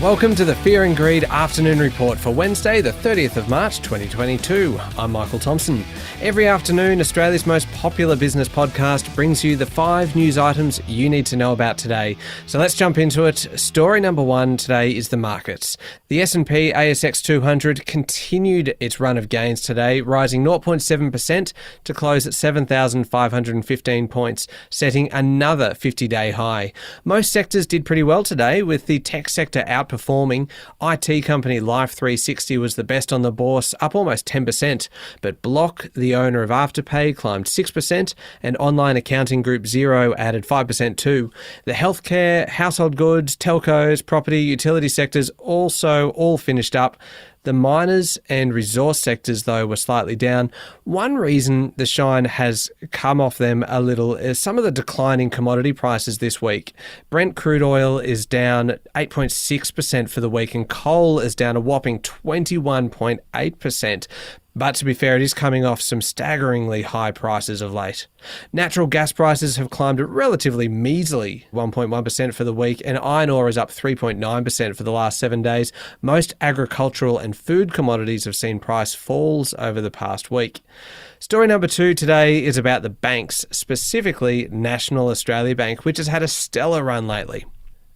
Welcome to the Fear and Greed Afternoon Report for Wednesday, the 30th of March 2022. I'm Michael Thompson. Every afternoon, Australia's most popular business podcast brings you the 5 news items you need to know about today. So let's jump into it. Story number 1 today is the markets. The S&P ASX 200 continued its run of gains today, rising 0.7% to close at 7,515 points, setting another 50-day high. Most sectors did pretty well today, with the tech sector outperforming. IT company Life360 was the best on the bourse, up almost 10%, but Block, the owner of Afterpay, climbed 6%, and online accounting group Xero added 5% too. The healthcare, household goods, telcos, property, utility sectors also all finished up. The miners and resource sectors, though, were slightly down. One reason the shine has come off them a little is some of the declining commodity prices this week. Brent crude oil is down 8.6% for the week, and coal is down a whopping 21.8%. But to be fair, it is coming off some staggeringly high prices of late. Natural gas prices have climbed a relatively measly 1.1% for the week, and iron ore is up 3.9% for the last 7 days. Most agricultural and food commodities have seen price falls over the past week. Story number 2 today is about the banks, specifically National Australia Bank, which has had a stellar run lately.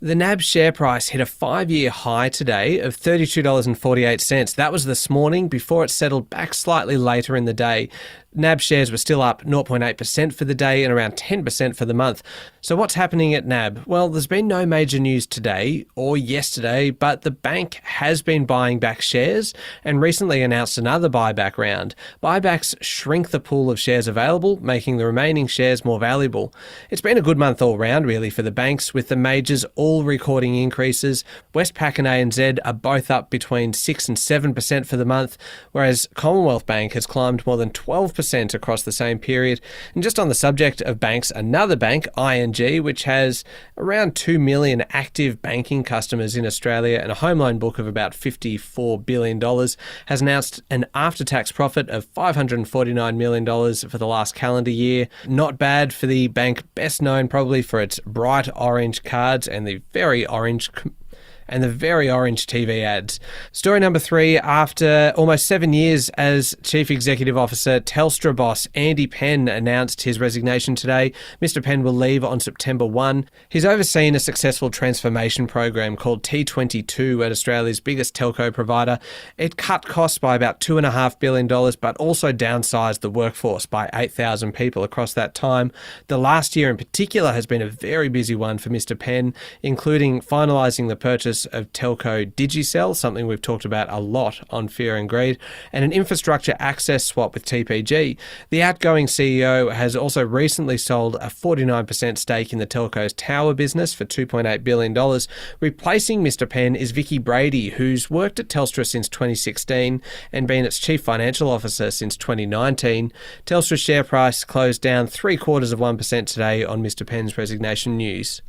The NAB share price hit a 5-year high today of $32.48. That was this morning before it settled back slightly later in the day. NAB shares were still up 0.8% for the day and around 10% for the month. So what's happening at NAB? Well, there's been no major news today or yesterday, but the bank has been buying back shares and recently announced another buyback round. Buybacks shrink the pool of shares available, making the remaining shares more valuable. It's been a good month all round, really, for the banks, with the majors all recording increases. Westpac and ANZ are both up between 6 and 7% for the month, whereas Commonwealth Bank has climbed more than 12% across the same period. And just on the subject of banks, another bank, ING, which has around 2 million active banking customers in Australia and a home loan book of about $54 billion, has announced an after-tax profit of $549 million for the last calendar year. Not bad for the bank, best known probably for its bright orange cards and the very orange TV ads. Story number 3, after almost 7 years as Chief Executive Officer, Telstra boss Andy Penn announced his resignation today. Mr. Penn will leave on September 1. He's overseen a successful transformation program called T22 at Australia's biggest telco provider. It cut costs by about $2.5 billion, but also downsized the workforce by 8,000 people across that time. The last year in particular has been a very busy one for Mr. Penn, including finalising the purchase of telco Digicel, something we've talked about a lot on Fear and Greed, and an infrastructure access swap with TPG. The outgoing CEO has also recently sold a 49% stake in the telco's tower business for $2.8 billion. Replacing Mr. Penn is Vicky Brady, who's worked at Telstra since 2016 and been its Chief Financial Officer since 2019. Telstra's share price closed down 0.75% today on Mr. Penn's resignation news.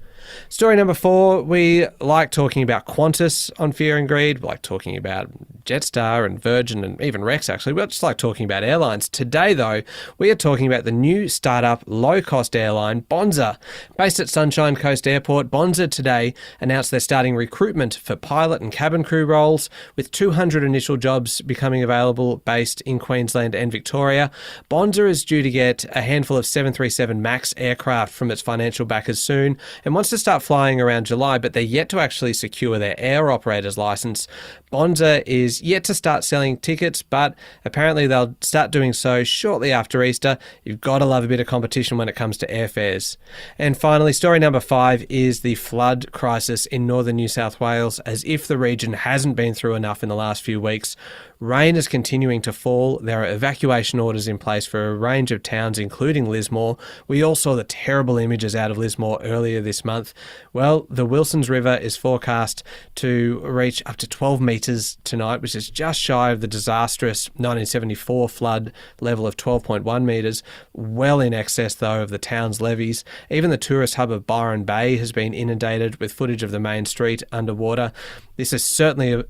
Story number 4, we like talking about Qantas on Fear and Greed. We like talking about Jetstar and Virgin and even Rex, actually. We just like talking about airlines. Today, though, we are talking about the new startup low-cost airline, Bonza. Based at Sunshine Coast Airport, Bonza today announced they're starting recruitment for pilot and cabin crew roles, with 200 initial jobs becoming available based in Queensland and Victoria. Bonza is due to get a handful of 737 MAX aircraft from its financial backers soon and wants to start flying around July, but they're yet to actually secure their air operator's license. Bonza is yet to start selling tickets, but apparently they'll start doing so shortly after Easter. You've got to love a bit of competition when it comes to airfares. And finally, story number 5 is the flood crisis in northern New South Wales, as if the region hasn't been through enough in the last few weeks. Rain is continuing to fall. There are evacuation orders in place for a range of towns, including Lismore. We all saw the terrible images out of Lismore earlier this month. Well, the Wilsons River is forecast to reach up to 12 metres tonight, which is just shy of the disastrous 1974 flood level of 12.1 metres, well in excess, though, of the town's levees. Even the tourist hub of Byron Bay has been inundated, with footage of the main street underwater. This is certainly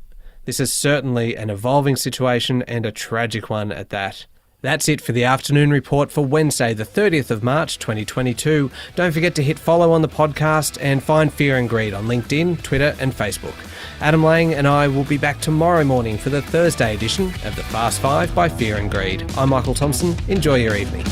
an evolving situation and a tragic one at that. That's it for the afternoon report for Wednesday, the 30th of March 2022. Don't forget to hit follow on the podcast and find Fear and Greed on LinkedIn, Twitter and Facebook. Adam Lang and I will be back tomorrow morning for the Thursday edition of the Fast Five by Fear and Greed. I'm Michael Thompson. Enjoy your evening.